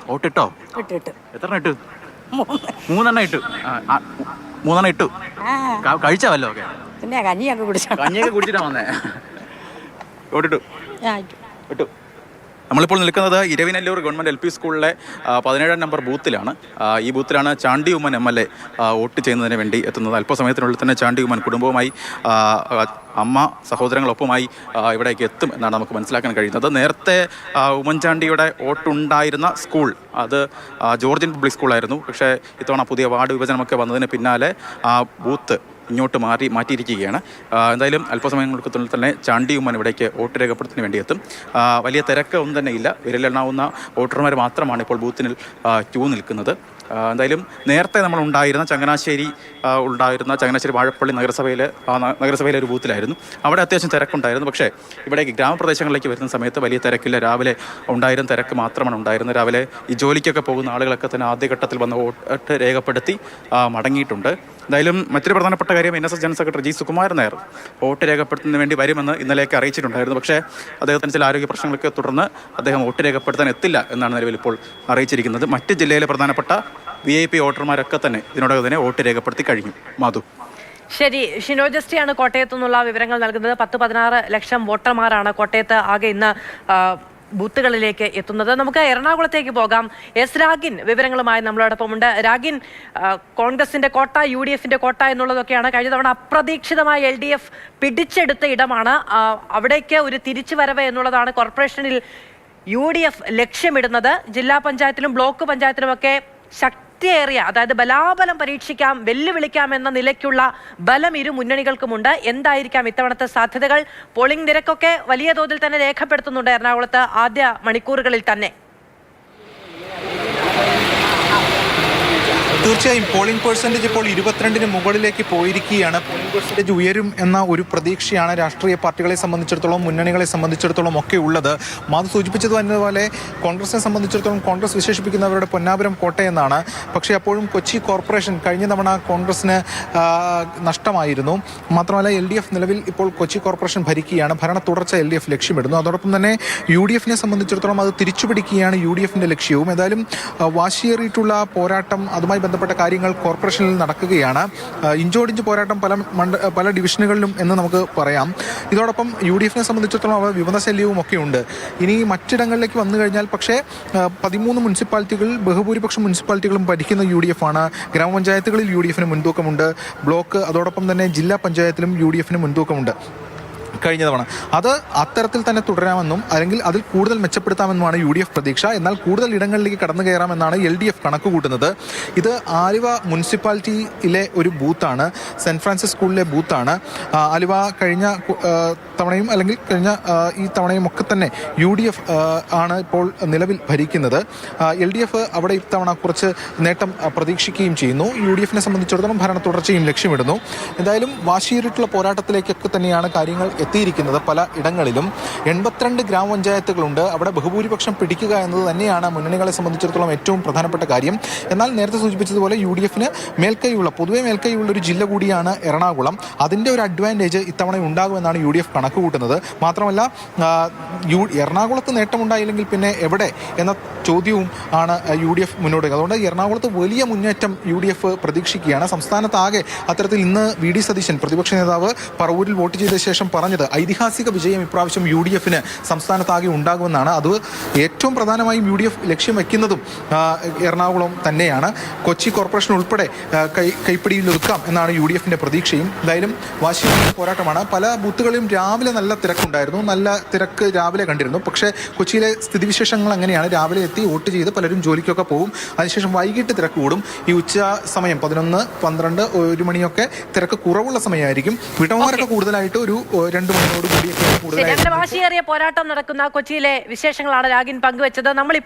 വോട്ടിട്ടോ? എത്ര ഇട്ടു? 3 ഇട്ടു. 3 ഇട്ടു. കഴിച്ചവല്ലോ? പിന്നെ കഞ്ഞിയൊക്കെ കുടിച്ചിട്ടാ വന്നേ. വോട്ടിട്ടു? ഇട്ടു. നമ്മളിപ്പോൾ നിൽക്കുന്നത് ഇരവിനല്ലൂർ ഗവൺമെൻറ് LP സ്കൂളിലെ 17 നമ്പർ ബൂത്തിലാണ്. ഈ ബൂത്തിലാണ് ചാണ്ടി ഉമ്മൻ MLA വോട്ട് ചെയ്യുന്നതിന് വേണ്ടി എത്തുന്നത്. അല്പസമയത്തിനുള്ളിൽ തന്നെ ചാണ്ടി ഉമ്മൻ കുടുംബവുമായി, അമ്മ, സഹോദരങ്ങളൊപ്പമായി ഇവിടേക്ക് എത്തും എന്നാണ് നമുക്ക് മനസ്സിലാക്കാൻ കഴിയുന്നത്. നേരത്തെ ഉമ്മൻചാണ്ടിയുടെ വോട്ടുണ്ടായിരുന്ന സ്കൂൾ അത് ജോർജിയൻ പബ്ലിക് സ്കൂളായിരുന്നു. പക്ഷേ ഇത്തവണ പുതിയ വാർഡ് വിഭജനമൊക്കെ വന്നതിന് പിന്നാലെ ആ ബൂത്ത് ഇങ്ങോട്ട് മാറ്റിയിരിക്കുകയാണ്. എന്തായാലും അല്പസമയങ്ങൾക്കുള്ളിൽ തന്നെ ചാണ്ടി ഉമ്മൻ ഇവിടേക്ക് വോട്ട് രേഖപ്പെടുത്തുന്നതിന് വേണ്ടി എത്തും. വലിയ തിരക്ക് ഒന്നും തന്നെ ഇല്ല. വിരലെണ്ണാവുന്ന വോട്ടർമാർ മാത്രമാണ് ഇപ്പോൾ ബൂത്തിൽ ക്യൂ നിൽക്കുന്നത്. എന്തായാലും നേരത്തെ നമ്മളുണ്ടായിരുന്ന ചങ്ങനാശ്ശേരി വാഴപ്പള്ളി നഗരസഭയിലെ ഒരു ബൂത്തിലായിരുന്നു. അവിടെ അത്യാവശ്യം തിരക്കുണ്ടായിരുന്നു. പക്ഷേ ഇവിടേക്ക് ഗ്രാമപ്രദേശങ്ങളിലേക്ക് വരുന്ന സമയത്ത് വലിയ തിരക്കില്ല. രാവിലെ ഉണ്ടായിരുന്ന തിരക്ക് മാത്രമാണ് ഉണ്ടായിരുന്നത്. രാവിലെ ഈ ജോലിക്കൊക്കെ പോകുന്ന ആളുകളൊക്കെ തന്നെ ആദ്യഘട്ടത്തിൽ വന്ന് വോട്ട് രേഖപ്പെടുത്തി മടങ്ങിയിട്ടുണ്ട്. എന്തായാലും മറ്റൊരു പ്രധാനപ്പെട്ട കാര്യം, NSS general secretary G. Sukumaran Nair vote രേഖപ്പെടുത്തുന്നതിന് വേണ്ടി വരുമെന്ന് ഇന്നലെയൊക്കെ അറിയിച്ചിട്ടുണ്ടായിരുന്നു. പക്ഷേ അദ്ദേഹത്തിന് ചില ആരോഗ്യ പ്രശ്നങ്ങളൊക്കെ തുടർന്ന് അദ്ദേഹം വോട്ട് രേഖപ്പെടുത്താൻ എത്തില്ല എന്നാണ് നിലവിൽ ഇപ്പോൾ അറിയിച്ചിരിക്കുന്നത്. മറ്റ് ജില്ലയിലെ പ്രധാനപ്പെട്ട VIP വോട്ടർമാരൊക്കെ തന്നെ ഇതിനോടകം തന്നെ വോട്ട് രേഖപ്പെടുത്തി കഴിഞ്ഞു. മാധു. ശരി, ഷിനോ ജസ്റ്റിയാണ് കോട്ടയത്തു നിന്നുള്ള വിവരങ്ങൾ നൽകുന്നത്. 10-16 ലക്ഷം വോട്ടർമാരാണ് കോട്ടയത്ത് ആകെ ഇന്ന് ബൂത്തുകളിലേക്ക് എത്തുന്നത്. നമുക്ക് എറണാകുളത്തേക്ക് പോകാം. എസ് രാഗിൻ വിവരങ്ങളുമായി നമ്മളോടൊപ്പമുണ്ട്. രാഗിൻ, കോൺഗ്രസിന്റെ കോട്ട, UDFന്റെ കോട്ട എന്നുള്ളതൊക്കെയാണ് കഴിഞ്ഞ തവണ അപ്രതീക്ഷിതമായി LDF പിടിച്ചെടുത്ത ഇടമാണ്. അവിടേക്ക് ഒരു തിരിച്ചുവരവ് എന്നുള്ളതാണ് കോർപ്പറേഷനിൽ UDF ലക്ഷ്യമിടുന്നത്. ജില്ലാ പഞ്ചായത്തിലും ബ്ലോക്ക് പഞ്ചായത്തിലുമൊക്കെ ശക്തിയേറിയ, അതായത് ബലാബലം പരീക്ഷിക്കാം, വെല്ലുവിളിക്കാം എന്ന നിലയ്ക്കുള്ള ബലം ഇരു മുന്നണികൾക്കുമുണ്ട്. എന്തായിരിക്കാം ഇത്തവണത്തെ സാധ്യതകൾ? പോളിംഗ് നിരക്കൊക്കെ വലിയ തോതിൽ തന്നെ രേഖപ്പെടുത്തുന്നുണ്ട് എറണാകുളത്ത് ആദ്യ മണിക്കൂറുകളിൽ തന്നെ. തീർച്ചയായും പോളിംഗ് പെർസെൻറ്റേജ് ഇപ്പോൾ 22-ന് മുകളിലേക്ക് പോയിരിക്കുകയാണ്. പോളിംഗ് പെർസെൻറ്റേജ് ഉയരും എന്ന ഒരു പ്രതീക്ഷയാണ് രാഷ്ട്രീയ പാർട്ടികളെ സംബന്ധിച്ചിടത്തോളം, മുന്നണികളെ സംബന്ധിച്ചിടത്തോളം ഒക്കെ ഉള്ളത്. മാധു സൂചിപ്പിച്ചത് എന്നതുപോലെ കോൺഗ്രസിനെ സംബന്ധിച്ചിടത്തോളം കോൺഗ്രസ് വിശേഷിപ്പിക്കുന്നവരുടെ പൊന്നാപുരം കോട്ടയെന്നാണ്. പക്ഷേ അപ്പോഴും കൊച്ചി കോർപ്പറേഷൻ കഴിഞ്ഞ തവണ കോൺഗ്രസിന് നഷ്ടമായിരുന്നു. മാത്രമല്ല LDF നിലവിൽ ഇപ്പോൾ കൊച്ചി കോർപ്പറേഷൻ ഭരിക്കുകയാണ്. ഭരണ തുടർച്ച LDF ലക്ഷ്യമിടുന്നു. അതോടൊപ്പം തന്നെ UDFനെ സംബന്ധിച്ചിടത്തോളം അത് തിരിച്ചുപിടിക്കുകയാണ് UDFന്റെ ലക്ഷ്യവും. ഏതായാലും വാശിയേറിയിട്ടുള്ള പോരാട്ടം, അതുമായി ബന്ധപ്പെട്ട കാര്യങ്ങൾ കോർപ്പറേഷനിൽ നടക്കുകയാണ്. ഇഞ്ചോടിഞ്ച് പോരാട്ടം പല ഡിവിഷനുകളിലും എന്ന് നമുക്ക് പറയാം. ഇതോടൊപ്പം UDFനെ സംബന്ധിച്ചിടത്തോളം അവർ വിമതശല്യവും ഒക്കെ ഉണ്ട്. ഇനി മറ്റിടങ്ങളിലേക്ക് വന്നു കഴിഞ്ഞാൽ പക്ഷേ 13 മുനിസിപ്പാലിറ്റികൾ, ബഹുഭൂരിപക്ഷം മുനിസിപ്പാലിറ്റികളും ഭരിക്കുന്ന UDF ആണ്. ഗ്രാമപഞ്ചായത്തുകളിൽ UDFന് മുൻതൂക്കമുണ്ട്. ബ്ലോക്ക്, അതോടൊപ്പം തന്നെ ജില്ലാ പഞ്ചായത്തിലും UDFന് മുൻതൂക്കമുണ്ട് കഴിഞ്ഞ തവണ. അത് അത്തരത്തിൽ തന്നെ തുടരാമെന്നും അല്ലെങ്കിൽ അതിൽ കൂടുതൽ മെച്ചപ്പെടുത്താമെന്നുമാണ് UDF പ്രതീക്ഷ. എന്നാൽ കൂടുതൽ ഇടങ്ങളിലേക്ക് കടന്നു കയറാമെന്നാണ് LDF കണക്ക് കൂട്ടുന്നത്. ഇത് ആലുവ മുനിസിപ്പാലിറ്റിയിലെ ഒരു ബൂത്താണ്, സെൻറ്റ് ഫ്രാൻസിസ് സ്കൂളിലെ ബൂത്താണ്. ആലുവ കഴിഞ്ഞ തവണയും അല്ലെങ്കിൽ കഴിഞ്ഞ ഈ തവണയും ഒക്കെ തന്നെ UDF ആണ് ഇപ്പോൾ നിലവിൽ ഭരിക്കുന്നത്. LDF അവിടെ ഇത്തവണ കുറച്ച് നേട്ടം പ്രതീക്ഷിക്കുകയും ചെയ്യുന്നു. UDFനെ സംബന്ധിച്ചിടത്തോളം ഭരണ തുടർച്ചയും ലക്ഷ്യമിടുന്നു. എന്തായാലും വാശിയേറിയിട്ടുള്ള പോരാട്ടത്തിലേക്കൊക്കെ തന്നെയാണ് കാര്യങ്ങൾ എത്തിയിരിക്കുന്നത്. പല ഇടങ്ങളിലും 82 ഗ്രാമപഞ്ചായത്തുകളുണ്ട്. അവിടെ ബഹുഭൂരിപക്ഷം പിടിക്കുക എന്നത് തന്നെയാണ് മുന്നണികളെ സംബന്ധിച്ചിടത്തോളം ഏറ്റവും പ്രധാനപ്പെട്ട കാര്യം. എന്നാൽ നേരത്തെ സൂചിപ്പിച്ചതുപോലെ UDFന് പൊതുവെ മേൽക്കൈയുള്ള ഒരു ജില്ല കൂടിയാണ് എറണാകുളം. അതിൻ്റെ ഒരു അഡ്വാൻറ്റേജ് ഇത്തവണ ഉണ്ടാകുമെന്നാണ് UDF കണക്ക് കൂട്ടുന്നത്. മാത്രമല്ല എറണാകുളത്ത് നേട്ടമുണ്ടായില്ലെങ്കിൽ പിന്നെ എവിടെ എന്ന ചോദ്യവും ആണ് UDF മുന്നോട്ട്. അതുകൊണ്ട് എറണാകുളത്ത് വലിയ മുന്നേറ്റം UDF പ്രതീക്ഷിക്കുകയാണ്. സംസ്ഥാനത്താകെ അത്തരത്തിൽ ഇന്ന് VD സതീശൻ, പ്രതിപക്ഷ നേതാവ്, പറവൂരിൽ വോട്ട് ചെയ്ത ശേഷം പറഞ്ഞത് ഐതിഹാസിക വിജയം ഇപ്രാവശ്യം UDFന് സംസ്ഥാനത്താകെ ഉണ്ടാകുമെന്നാണ്. അത് ഏറ്റവും പ്രധാനമായും UDF ലക്ഷ്യം വയ്ക്കുന്നതും എറണാകുളം തന്നെയാണ്. കൊച്ചി കോർപ്പറേഷൻ ഉൾപ്പെടെ കൈപ്പിടിയിലൊതുക്കാം എന്നാണ് UDFന്റെ പ്രതീക്ഷയും. എന്തായാലും വാശിയേറിയ പോരാട്ടമാണ്. പല ബൂത്തുകളിലും രാവിലെ നല്ല തിരക്കുണ്ടായിരുന്നു. നല്ല തിരക്ക് രാവിലെ കണ്ടിരുന്നു. പക്ഷേ കൊച്ചിയിലെ സ്ഥിതിവിശേഷങ്ങൾ അങ്ങനെയാണ്. രാവിലെ എത്തി വോട്ട് ചെയ്ത് പലരും ജോലിക്കൊക്കെ പോകും. അതിനുശേഷം വൈകിട്ട് തിരക്ക് കൂടും. ഈ ഉച്ച സമയം 11, 12, 1 മണിയൊക്കെ തിരക്ക് കുറവുള്ള സമയമായിരിക്കും. വീട്ടമ്മമാരൊക്കെ കൂടുതലായിട്ട് ഒരു 2 മണിയോട് കൂടിയൊക്കെ കൂടുതലായിട്ട് വാശിയേറിയ പോരാട്ടം നടക്കുന്ന കൊച്ചിയിലെ വിശേഷങ്ങളാണ് രാഗിൻ പങ്കുവച്ചത്. നമ്മൾ